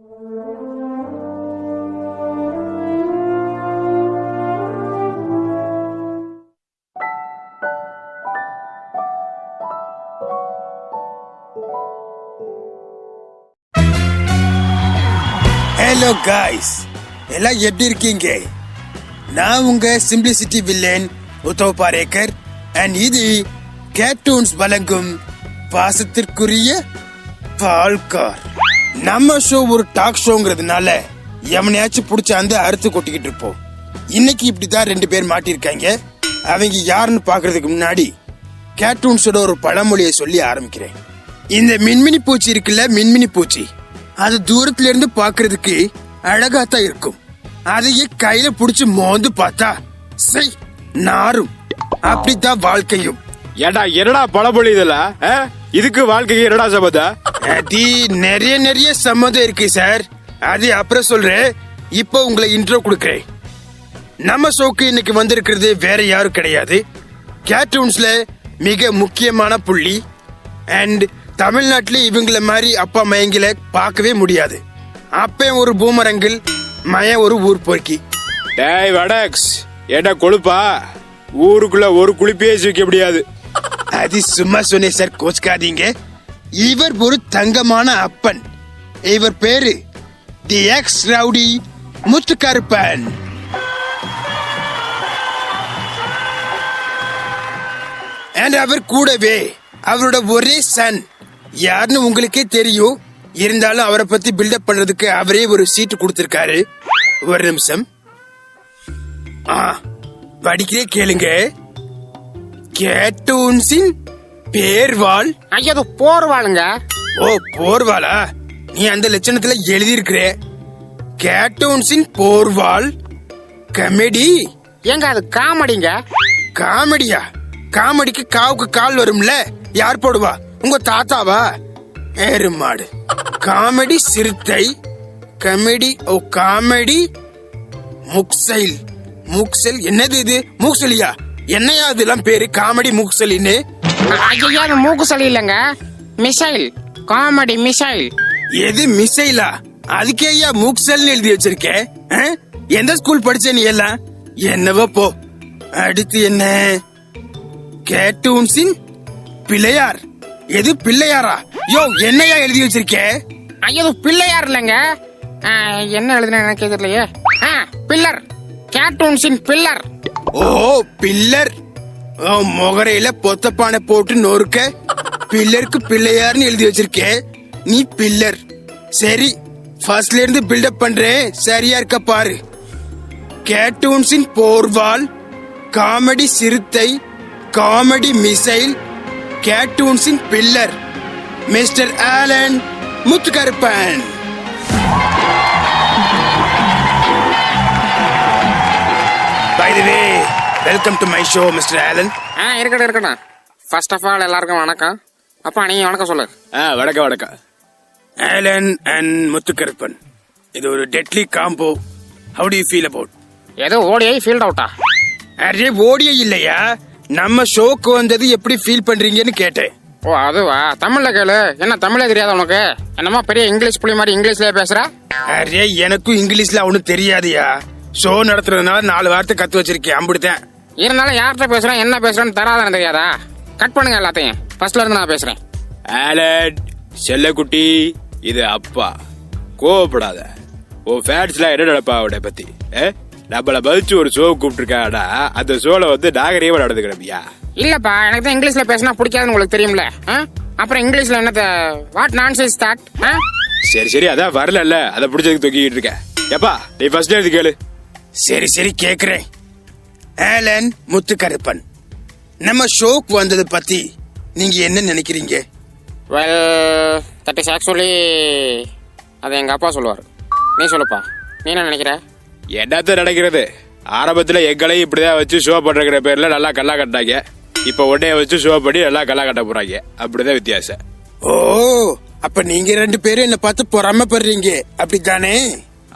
Hello guys, எல்லாம் எப்படி இருக்கீங்க? நான் உங்க சிம்பிளிசிட்டி வில்லன் உத்தவ் பாரேக்கர் அண்ட் இது கேர்ட்டூன்ஸ் வழங்கும் பாசத்திற்குரிய பால்கார். நம்ம ஷோ ஒரு டாக் ஷோங்கிறதுனால எவனையாச்சும் பிடிச்ச அந்த அறுத்து கொட்டிக்கிட்டு இருப்போம். இன்னைக்கு இப்படிதான் 2 பேர் மாட்டிருக்காங்க. அவங்க யாருன்னு பாக்குறதுக்கு முன்னாடி கேர்ட்டூன்ஸோட ஒரு பழமொழியை சொல்லி ஆரம்பிக்கிறேன். இந்த மின்மினி பூச்சி இருக்குல்ல, மின்மினி பூச்சி, அது தூரத்துல இருந்து பாக்குறதுக்கு அழகாத்தான் இருக்கும். அதையே கையில புடிச்சு மோந்து பார்த்தா சை நாரும். அப்படித்தான் வாழ்க்கையும். ஏடா என்னடா பழமொழி இதெல்லாம்? இதுக்கு வாழ்க்கைக்கு என்னடா சம்மதம்? அது நிறைய சம்மதம் இருக்கு சார். அது அப்புறம் சொல்றேன். இப்போ உங்களை இன்ட்ரோ கொடுக்கறேன். நம்ம ஷோக்கு இன்னைக்கு வந்திருக்கிறது வேற யாரும் கிடையாது, கேர்ட்டூன்ஸ்ல மிக முக்கியமான புள்ளி. அண்ட் தமிழ்நாட்டுல இவங்கள மாதிரி அப்பா மயங்கில பார்க்கவே முடியாது. அப்ப ஒரு பூமரங்கில் மய ஒரு ஊர் போக்கி. டேய் வடக்ஸ், என்ன கொழுப்பா? ஊருக்குள்ள ஒரு குளிப்பே வைக்க முடியாது. அது சும்மா சொன்னேன் சார், கோச்சுக்காதீங்க. இவர் ஒரு தங்கமான அப்பன். இவர் பேரு தி எக்ஸ் ரவுடி முத்துக்கருப்பன். அண்ட் அவர் கூடவே அவரோட ஒரே சன் யாருன்னு உங்களுக்கே தெரியும். இருந்தாலும் அவரை பத்தி பில்டப் பண்றதுக்கு அவரே ஒரு சீட்டு கொடுத்திருக்காரு. ஒரு நிமிஷம் படிக்கிறே கேளுங்க. கேர்ட்டூன்ஸின் பேர்வாள். ஐயோ போர்வாளுங்க. ஓ போர்வாளா? நீ அந்த லட்சணத்துல எழுதியிருக்கிற. கேர்ட்டூன்ஸின் போர்வாள் காமெடி. எங்க அது காமெடிங்க? காமெடியா? காமெடிக்கு காவுக்கு கால் வரும்ல, யார் போடுவா? உங்க தாத்தாவா? ஏறுமாடு. காமெடி சிறுத்தை, காமெடி. ஓ காமெடி முக்சைல். முக்சல் என்னது இது? மூக்சலியா? என்னையா இதெல்லாம் பேரு? காமெடி முக்சலின்னு? ஐயா அது மூக்கு சளி இல்லங்க, மிசைல். Comedy missile. எது மிசைலா? அதுக்கே ஐயா மூக்சல்னு எழுதி வச்சிருக்கேன். எந்த ஸ்கூல் படிச்ச நீ எல்லாம்? என்னவோ போ. அடுத்து என்ன? கேர்ட்டூன்ஸின் பிள்ளையார். எது பிள்ளையாரா? யோ என்னையா எழுதி வச்சிருக்கே? ஐயோ பிள்ளையார் இல்லங்க. என்ன எழுதுன எனக்கு தெரியலையே. பில்லர். கேர்ட்டூன்ஸின் பில்லர். ஓ பில்லர். ஓ முகரையில பொத்தப்பானை போட்டு நொறுக்க பில்லருக்கு பிள்ளையார்னு எழுதி வச்சிருக்கே. நீ பில்லர். சரி, ஃபர்ஸ்ட்ல இருந்து பில்டப் பண்றேன், சரியா இருக்க பாரு. கேர்ட்டூன்ஸின் போர்வால், காமெடி சிறுத்தை, காமெடி மிசைல், கேர்ட்டூன்ஸின் pillar, mister Alan Muthukaruppan. By the way, welcome to my show, Mr. Allen. இருக்கட்டும். ஃபர்ஸ்ட் ஆஃப் ஆல் எல்லாருக்கும் வணக்கம். அப்பா நீங்க வணக்கம் சொல்லு. வணக்கம். ஆலன் அண்ட் முத்துக்கருப்பன், இது ஒரு deadly combo. How do you feel about? ஏதோ ஓடிஐ ஃபீல்ட் அவுட்டா? அரே ஓடியே இல்லையா, நம்ம ஷோக்கு வந்தது எப்படி ஃபீல் பண்றீங்கன்னு கேட்டேன். ஓ அதுவா? தமிழ்ல கேளு. என்ன தமிழே தெரியாத உனக்கு? என்னமா பெரிய இங்கிலீஷ் புள்ளி மாதிரி இங்கிலீஷ்லயே பேசுற? அரே எனக்கும் இங்கிலீஷ்ல ஒன்னும் தெரியாதியா. ஷோ நடத்துறதுனால 4 வார்த்தை கத்து வச்சிருக்கேன், அம்பிடுத்தேன். இருந்தாலும் யார்கிட்ட பேசுறேன் என்ன பேசுறேன்னு தராதானே தெரியாதா? கட் பண்ணுங்க எல்லாத்தையும். ஃபர்ஸ்ட்ல இருந்து நான் பேசுறேன். ஆலன் செல்லக்குட்டி, இது அப்பா. கோவப்படாத. ஓ ஃபேன்ஸ்லாம் என்ன நடப்பா அவட பத்தி? நம்மள பதிச்சு ஒரு ஷோ கூப்பிட்டுருக்காடா, அந்த ஷோல வந்து நாகரீகமா நடந்துக்கிறப்பியா? இல்லப்பா, எனக்கு தான் இங்கிலீஷ்ல பேசினா பிடிக்காதுன்னு உங்களுக்கு தெரியும்ல. அப்புறம் இங்கிலீஷ்ல என்னத்த வாட் நான்சென்ஸ் தட்? சரி அதான் வரல, அத பிடிச்சதுக்கு தொங்கிட்டு இருக்க. எப்பா நீ ஃபர்ஸ்ட் எழுதி கேளு. சரி கேக்குறேன். ஆலன் முத்துக்கருப்பன், நம்ம ஷோக்கு வந்தது பத்தி நீங்க என்ன நினைக்கிறீங்க? வெல் தட் இஸ் ஆக்சுவலி அது எங்க அப்பா சொல்லுவாரு. நீ சொல்லுப்பா, நீ என்ன நினைக்கிற? என்னத்த நினைக்கிறது? ஆரம்பத்துல எங்களையும் இப்படிதான் வச்சு ஷோ பண்ற பேர்ல நல்லா கல்லா கட்டாங்க. இப்ப உடனே வச்சு ஷோ பண்ணி நல்லா கல்லா கட்ட போறாங்க. அப்படிதான் வித்தியாசம். ஓ அப்ப நீங்க 2 பேரும் என்ன பார்த்து பொறாமப்படுறீங்க, அப்படித்தானே?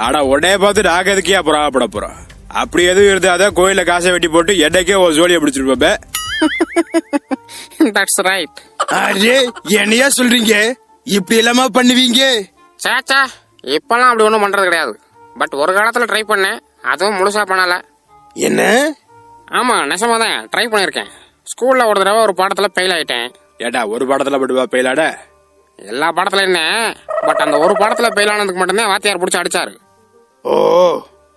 ஆனா உடனே பார்த்து நாங்க எதுக்கே பொறாமப்பட போறோம்? அப்படி எதுவும் இருந்தாதான் கோயில காசை வெட்டி போட்டு என்னைக்கே ஒரு ஜோலியை பிடிச்சிருப்போம். That's right. அரே என்னையா சொல்றீங்க? இப்படி எல்லாமா பண்ணுவீங்க? சாச்சா இப்பெல்லாம் அப்படி ஒன்றும் பண்றது கிடையாது. பட் ஒரு காலத்துல ட்ரை பண்ணேன், அதுவும் முழுசா பண்ணல. என்ன? ஆமா, நெசமா தான் ட்ரை பண்ணியிருக்கேன். ஸ்கூல்ல ஒரு தடவை ஒரு பாடத்துல ஃபெயில் ஆயிட்டேன். ஏடா ஒரு படத்துல படுவா பெயிலாட? எல்லா பாடத்துல என்ன, பட் அந்த ஒரு பாடத்துல ஃபெயில் ஆனதுக்கு மட்டும்தான் வாத்தியார் பிடிச்சி அடிச்சாரு. ஓ,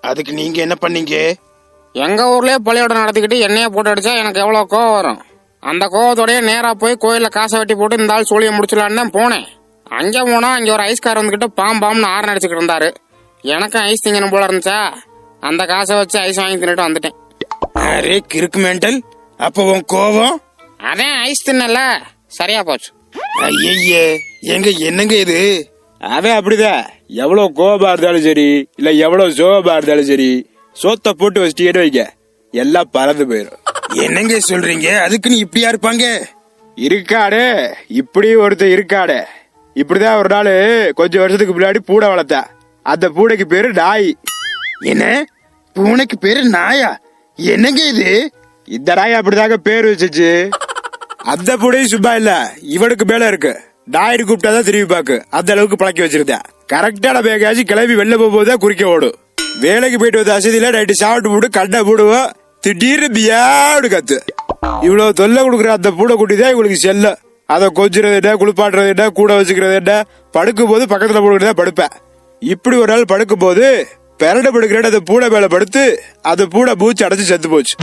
அதுக்கு நீங்க என்ன பண்ணீங்க? எங்க ஊர்லயே பள்ளியோட நடத்திக்கிட்டு என்னைய போட்டு அடிச்சா எனக்கு எவ்வளவு கோவம் வரும். அந்த கோவத்தோடய நேரா போய் கோயில்ல காசை வெட்டி போட்டு இந்த ஆள் சோழியை முடிச்சலான்னு தான் போனேன். அங்க போனா அங்க ஒரு ஐஸ்கார் வந்துகிட்டு பாம்னு ஆறு அடிச்சுக்கிட்டு இருந்தாரு. எனக்கும் ஐஸ் திங்கணும் போல இருந்துச்சா, அந்த காசை வச்சு ஐஸ் வாங்கி தின்னுட்டு வந்துட்டேன். அரே கிறுக்கு மெண்டல், அப்ப உன் கோவம்? அதான் ஐஸ் தின்னல, சரியா போச்சு. ஐயே, எங்க என்னங்க இது? அவன் அப்படிதான். எவ்வளவு கோபமா இருந்தாலும் சரி, இல்ல எவ்வளவு சோகமா இருந்தாலும் சரி, சோத்த போட்டு வச்சுட்டு வைக்க எல்லாம் பறந்து போயிடும். என்னங்க சொல்றீங்க? அதுக்குன்னு இப்படியா இருப்பாங்க? இருக்காடே, இப்படி ஒருத்தர் இருக்காடே. இப்படிதான் ஒரு நாள் கொஞ்சம் வருஷத்துக்கு முன்னாடி பூனை வளர்த்தா. அந்த பூனைக்கு பேரு நாய். என்ன? பூனைக்கு பேரு நாயா? என்னங்க இது? இந்த நாய் அப்படிதாங்க பேர் வச்சுச்சு. அந்த பூனையும் சும்மா இல்ல, இவனுக்கு மேல இருக்கு. நாயின்னு கூப்பிட்டாதான் திரும்பி பாக்கு, அந்த அளவுக்கு பழக்கி வச்சிருந்தேன். கரெக்டா நம்ம எங்கேயாச்சும் கிளம்பி வெளில போகும்போதுதான் குறுக்க ஓடும். வேலைக்கு போயிட்டு வந்த அசதியில நைட்டு சாப்பிட்டு போட்டு கண்ணை போடுவோம், திடீர்னு பியாடு கத்து. இவ்வளவு தொல்லை கொடுக்குற அந்த பூனை குட்டி தான் இவங்களுக்கு செல்ல. அதை கொஞ்சிறது என்ன, குளிப்பாடுறது என்ன, கூட வச்சுக்கிறது என்ன, படுக்கும் போது பக்கத்துல போடுறதா படுப்பேன். இப்படி ஒரு நாள் படுக்கும் போது பெரட படுக்கிற அந்த பூனை மேல படுத்து அந்த பூனை மூச்சு அடைச்சு செத்து போச்சு.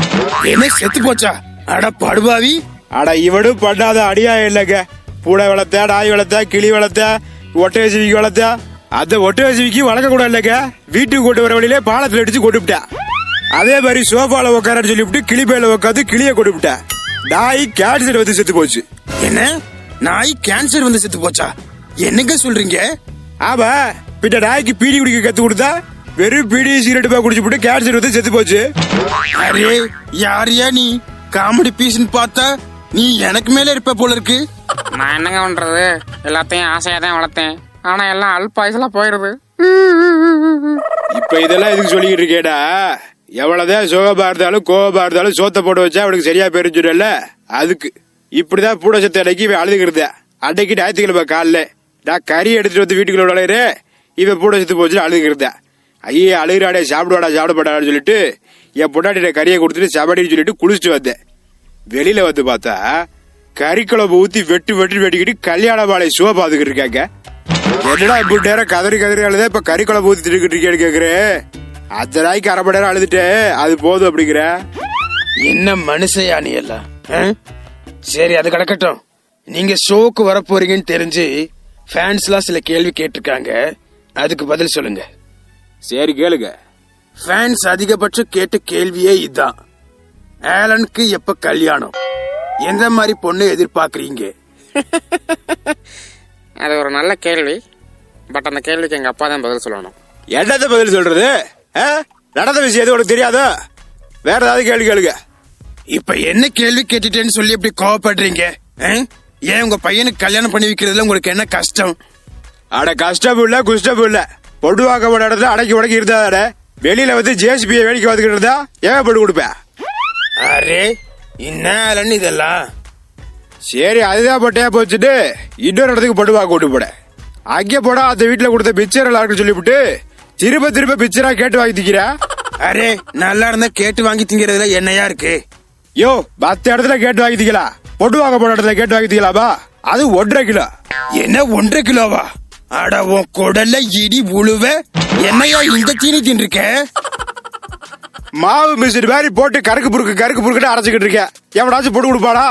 என்ன செத்து போச்சா? அட படுபாவி! அட இவனும் பண்ணாத அடியாயம் இல்லைங்க. பூனை வளர்த்த, நாய் வளர்த்த, கிளி வளர்த்த, ஒட்டகச்சிவிக்கு வளர்த்த. அந்த ஒட்டகச்சிவிக்கு வளர்க்க கூட இல்லைங்க. வீட்டுக்கு கொண்டு வர வழியிலே பாலத்துல அடிச்சு கொண்டுவிட்டேன். அதே மாதிரி சோஃபால உட்காரன்னு சொல்லிவிட்டு கிளி மேல உட்காந்து கிளிய கொண்டுவிட்டேன். நாய் கேன்சர் வந்து செத்து போச்சு. என்ன? நாய் கேன்சர் வந்து செத்து போச்சா? என்னங்க சொல்றீங்க? ஆமா, பின்ன நாய்க்கு பீடி குடிக்க கத்து கொடுத்தா வெறும் பீடி சிகரெட் போய் குடிச்சு போட்டு கேன்சர் வந்து செத்து போச்சு. அரே யாரியா நீ? காமெடி பீஸ்னு பார்த்தா நீ எனக்கு மேல இருப்ப போல இருக்கு. நான் என்னங்க பண்றது, எல்லாத்தையும் ஆசையா தான் வளர்த்தேன். ஆனா எல்லாம் அல்ப வயசுல போயிருது. இப்ப இதெல்லாம் எதுக்கு சொல்லிக்கிட்டு இருக்கேடா? எவ்வளவுதான் சோகமா இருந்தாலும் கோபமா இருந்தாலும் சோத்த போட்டு வச்சா அவனுக்கு சரியா பெருஞ்சுடல. அதுக்கு இப்படிதான் பூட சத்த அன்னைக்கு இவன் அழுதுகிறத. அன்னைக்கு ஞாயிற்றுக்கிழமை காலில நான் கறி எடுத்துட்டு வந்து வீட்டுக்குள்ள விளையாடுற, இவன் பூட சத்து போச்சு அழுதுகிறத. ஐயே அழுகிறாடே, சாப்பிடுவாடா சாப்பிடப்படான்னு சொல்லிட்டு என் பொண்டாட்டிட்ட கறியை கொடுத்துட்டு சபடின்னு சொல்லிட்டு குளிச்சுட்டு வந்தேன். வெளியில வந்து பார்த்தா கறிக்குழம்பு ஊத்தி வெட்டிக்கிட்டு கல்யாண மாலை ஷோ பாத்துக்கிட்டு இருக்காங்க. என்னடா இப்படி நேரம் கதறி அழுத, இப்ப கறிக்குழம்பு ஊத்தி திட்டுக்கிட்டு இருக்கேன்னு கேக்குறேன். அந்த நாய்க்கு அரை மணி நேரம் அழுதுட்டு அது போதும் அப்படிங்கிற. என்ன மனுஷயா நீ எல்லாம்? சரி, அது கிடக்கட்டும். நீங்க ஷோக்கு வர போறீங்கன்னு தெரிஞ்சு ஃபேன்ஸ் எல்லாம் சில கேள்வி கேட்டிருக்காங்க, அதுக்கு பதில் சொல்லுங்க. சரி கேளுங்க. ஃபேன்ஸ் அதிகபட்சம் கேட்ட கேள்வியே இதுதான். ஆலனுக்கு எப்ப கல்யாணம்? எந்த மாதிரி பொண்ணு எதிர்பார்க்கறீங்க? அது ஒரு நல்ல கேள்வி. பட் அந்த கேள்விக்கு எங்க அப்பா தான் பதில் சொல்லணும். என்னத்த பதில் சொல்றது? நடந்த விஷயம் எது உனக்கு தெரியாதோ? வேற ஏதாவது கேள்வி கேளுங்க. இப்ப என்ன கேள்வி கேட்டுட்டேன்னு சொல்லி எப்படி கோவப்படுறீங்க? ஏன் உங்க பையனுக்கு கல்யாணம் பண்ணி வைக்கிறதுல உங்களுக்கு என்ன கஷ்டம்? அட கஷ்டம் இல்ல குஷ்டம் இல்ல, பொண்ணு வாக்க போன இடத்துல அடக்கி உடக்கி இருந்தா வெளியில வந்து ஜேசிபியை வேடிக்கை வந்துக்கிட்டு இருந்தா ஏன் போட்டு கொடுப்பேன்? அரே என்ன இதெல்லாம்? சரி அதுதான் பட்டையா போச்சுட்டு இன்னொரு இடத்துக்கு பொண்ணு வாக்க கூட்டு போட. அங்கே போனா அந்த வீட்டுல கொடுத்த பிக்சர் எல்லாம் இருக்குன்னு சொல்லிவிட்டு திரும்ப பிக்சரா கேட்டு வாங்கி திக்கிற. அரே நல்லா இருந்தா கேட்டு வாங்கி திங்கிறதுல என்னையா இருக்கு? யோ, மத்த இடத்துல கேட்டு வாங்கி திக்கலாம், பொண்ணு வாங்க போன இடத்துல கேட்டு வாங்கி திக்கலாமா? அது 1.5 கிலோ. என்ன 1.5 கிலோவா? அட உன் குடல்ல இடி உழுவ. என்னையா இந்த தீனி தின்றுக்க? மாவு மிஷின் மாதிரி போட்டு கருக்கு புருக்கு அரைச்சுக்கிட்டு இருக்கேன். எவனாச்சும் பொண்ணு கொடுப்பாடா?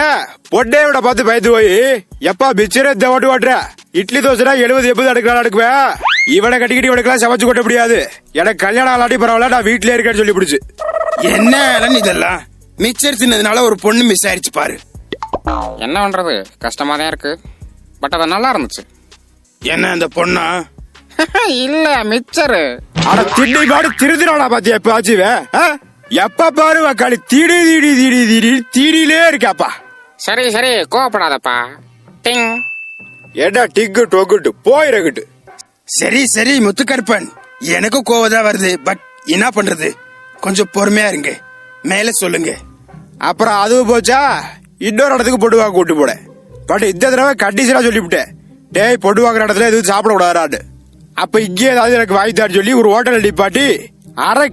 ஏன் பொண்ணே விட பார்த்து பயந்து போய் எப்பா பிச்சரே ஓட்டு ஓட்டுற? இட்லி தோசை 70-80 அடுக்கலாம் அடுக்குவேன். இவனை கட்டிக்கிட்டு இவனுக்கெல்லாம் சமைச்சு கொட்ட முடியாது. எனக்கு கல்யாணம் ஆளாட்டி பரவாயில்ல, நான் வீட்லயே இருக்கேன்னு சொல்லி பிடிச்சு. என்ன இதெல்லாம்? மிச்சர் தின்னதுனால ஒரு பொண்ணு மிஸ் ஆயிடுச்சு பாரு. என்ன பண்றது, கஷ்டமா தான் இருக்கு. பட் அது நல்லா இருந்துச்சு. என்ன அந்த பொண்ணா? இல்ல மிச்சரு. ஆனா திண்ணி பாடு திருதிராடா பாத்தியா இப்ப ஆச்சுவே? எப்ப பாரு வக்காளி தீடியிலே இருக்காப்பா. சரி கோவப்படாதப்பா. டிங். ஏடா டிக்கு டொக்குட்டு போயிரகிட்டு. சரி முத்துக்கருப்பன், எனக்கும் கோவதான் வருது. பட் என்ன பண்றது, கொஞ்சம் பொறுமையா இருங்க. மேல சொல்லுங்க. அப்புறம் அதுவும் போச்சா, இன்னொரு இடத்துக்கு பொண்ணு வாங்க கூட்டு போட. பட் இந்த தடவை கண்டிஷனா சொல்லிவிட்டேன், டேய் பொண்ணு வாங்குற இடத்துல எதுவும் சாப்பிட கூடாது. அப்ப இங்கே ஏதாவது எனக்கு வாங்கி தர சொல்லி ஒரு ஹோட்டல் நிப்பாட்டி அரை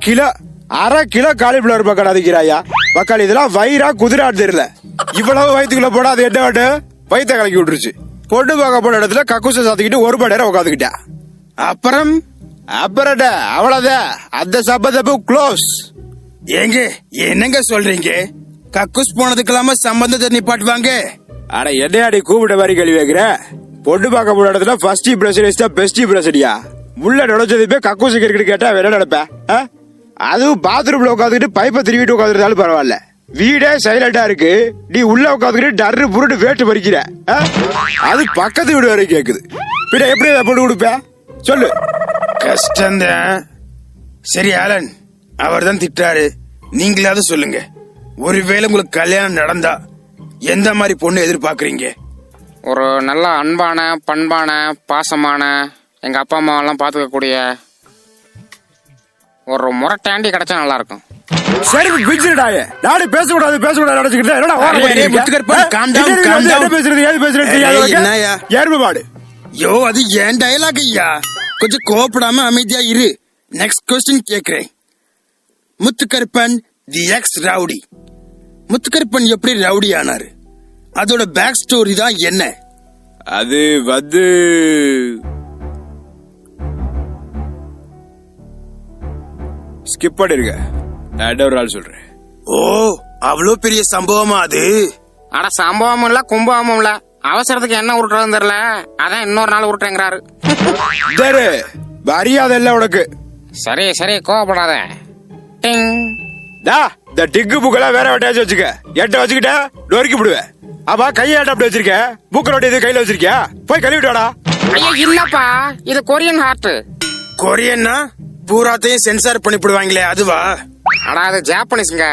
கிலோ காலிஃபிளவர் பக்கம் அதிக்கிறாயா மக்கள். இதெல்லாம் வயிறா குதிராட்டு தெரியல. இவ்வளவு வயிற்றுக்குள்ள போட அது என்ன வாட்டு வயிற்ற கலக்கி விட்டுருச்சு. பொண்ணு பார்க்க போன இடத்துல கக்கூச சாத்திக்கிட்டு ஒரு மணி நேரம் உட்காந்துக்கிட்டா. அப்புறம் அவ்வளவுதான், அந்த சம்பந்தப்பு க்ளோஸ். ஏங்க என்னங்க சொல்றீங்க? கக்கூஸ் போனதுக்கெல்லாம சம்பந்தத்தை நிப்பாட்டுவாங்க? ஆனா என்னையாடி கூப்பிட்ட மாதிரி கேள்வி வைக்கிற? பொண்ணு பார்க்க போன இடத்துல ஃபர்ஸ்ட் இம்ப்ரெஷன் தான் பெஸ்ட் இம்ப்ரெஷன்யா. உள்ள நுழைச்சதுமே கக்கூசுக்கு இருக்குன்னு கேட்டா வேற நினைப்பேன். அதுவும் பாத்ரூம்ல உட்காந்துக்கிட்டு பைப்பை திருவிட்டு உட்காந்துருந்தாலும் பரவாயில்ல. வீடே சைலண்டா இருக்கு, நீ உள்ள உட்காந்துக்கிட்டு டர்ரு புருட்டு வேட்டு பறிக்கிற. அது பக்கத்து வீடு வரைக்கும் கேக்குது. பின்ன எப்படி பொண்ணு கொடுப்ப சொல்லு? கஷ்டம்தான். சரி ஆலன், அவர் தான் திட்டாரு, நீங்களாவது சொல்லுங்க. ஒருவேளை உங்களுக்கு கல்யாணம் நடந்தா எந்த மாதிரி பொண்ணு எதிர்பார்க்கறீங்க? ஒரு நல்ல அன்பான பண்பான பாசமான எங்க அப்பா அம்மாவெல்லாம் பாத்துக்க கூடிய ஒரு முரட்டாண்டி கிடைச்சா நல்லா இருக்கும். சரி பிச்சுடாய, நாடு பேசக்கூடாது நினைச்சுக்கிட்டு என்னடா ஓரம் array, Muthukaruppan, calm down, calm down. என்ன பேசுறது ஏது பேசுறது ஏய், என்னய்யா? எருமை மாடு. யோ, அது ஏன் டயலாக் ஐயா? கொஞ்சம் கோபப்படாம அமைதியா இரு. நெக்ஸ்ட் கொஸ்டின் கேக்குறேன். முத்துக்கருப்பன் தி எக்ஸ் ரவுடி. முத்துக்கருப்பன் எப்படி ரவுடி ஆனாரு? அதோட பேக் ஸ்டோரி தான் என்ன? அது வந்து ஸ்கிப் பண்ணிருக்க, நான் இன்னொரு நாள் சொல்றேன். ஓ, அவ்வளோ பெரிய சம்பவமா அது? ஆனா சம்பவமும் இல்ல கும்பகமும் இல்ல, அவசரத்துக்கு என்ன உருட்டுறதுன்னு தெரியல, அதான் இன்னொரு நாள் உருட்டுறேங்கிறாரு. மரியாதை இல்ல உனக்கு. சரி சரி கோவப்படாத. டிங். இந்த டிக்கு புக்கெல்லாம் வேற வட்டியாச்சும் வச்சுக்க. எட்ட வச்சுக்கிட்ட நொறுக்கி விடுவேன். அப்பா கையை ஏட்ட அப்படி வச்சிருக்க, புக்க ரொட்டி இது கையில வச்சிருக்கியா? போய் கழுவிட்டு ஐயோ இல்லப்பா, இது கொரியன் ஹார்ட். கொரியன்னா பூராத்தையும் சென்சார் பண்ணிவிடுவாங்களே அதுவா? அடா அது ஜாப்பனீஸ்ங்க.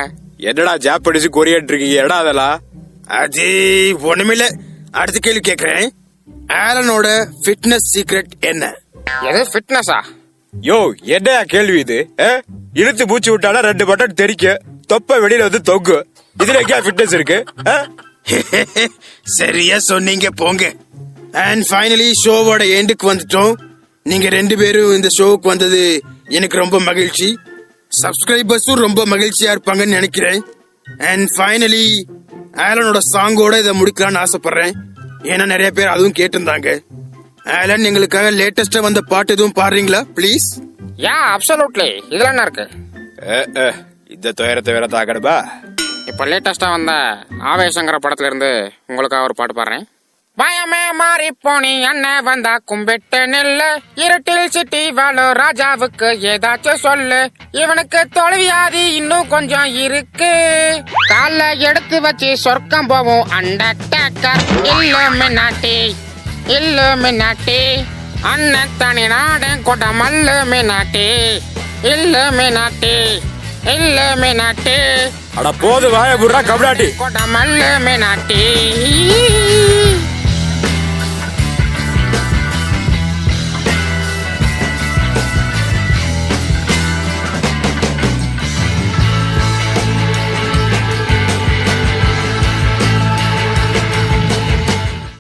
என்னடா ஜாப்பனீஸ் கொரியன் இருக்கீங்க எடா அதெல்லாம்? அது ஒண்ணுமில்ல. அடுத்த கேள்வி கேக்குறேன். ஆலனோட ஃபிட்னஸ் சீக்ரெட் என்ன? எது ஃபிட்னஸா? யோ என்னையா கேள்வி இது? இழுத்து பூச்சி விட்டாலும் 2 பட்டன் தெரிக்க, தொப்ப வெளியில வந்து தொங்கு. இதுல எங்கயா ஃபிட்னஸ் இருக்கு? சரியா சொன்னீங்க போங்க. அண்ட் ஃபைனலி ஷோவோட எண்டுக்கு வந்துட்டோம். நீங்க 2 பேரும் இந்த ஷோவுக்கு வந்தது எனக்கு ரொம்ப மகிழ்ச்சி. சப்ஸ்கிரைபர்ஸும் ரொம்ப மகிழ்ச்சியா இருப்பாங்கன்னு நினைக்கிறேன். அண்ட் ஃபைனலி ஆலனோட சாங்கோட இதை முடிக்கலாம்னு ஆசைப்படுறேன். ஏன்னா நிறைய பேர் அதுவும் கேட்டிருந்தாங்க. ஆலன், எங்களுக்காக லேட்டஸ்டா வந்த பாட்டு எதுவும் பாடுறீங்களா ப்ளீஸ்? Yeah absolutely. இதுல என்ன இருக்கு? இந்த துயரத்தை வேற தாக்கடுப்பா. இப்ப லேட்டஸ்டா வந்த ஆவேசங்கிற படத்துல இருந்து உங்களுக்காக ஒரு பாட்டு பாடுறேன். பயமே மாறி போனி அண்ணன் வந்தா கும்பிட்டு நெல்லு, இருட்டில் சிட்டி வாழும் ராஜாவுக்கு ஏதாச்சும் சொல்லு, இவனுக்கு தொலைவியாதி இன்னும் கொஞ்சம் இருக்கு, கால எடுத்து வச்சு சொர்க்கம் போவோம் அண்டர்டேக்கர். இல்லுமினாட்டி அண்ணன் தனி நாடன் கொண்ட மல்லுமினாட்டி. இல்லுமினாட்டி அட போது வாய புடுறா கபடாட்டி. கொண்ட மல்லுமினாட்டி.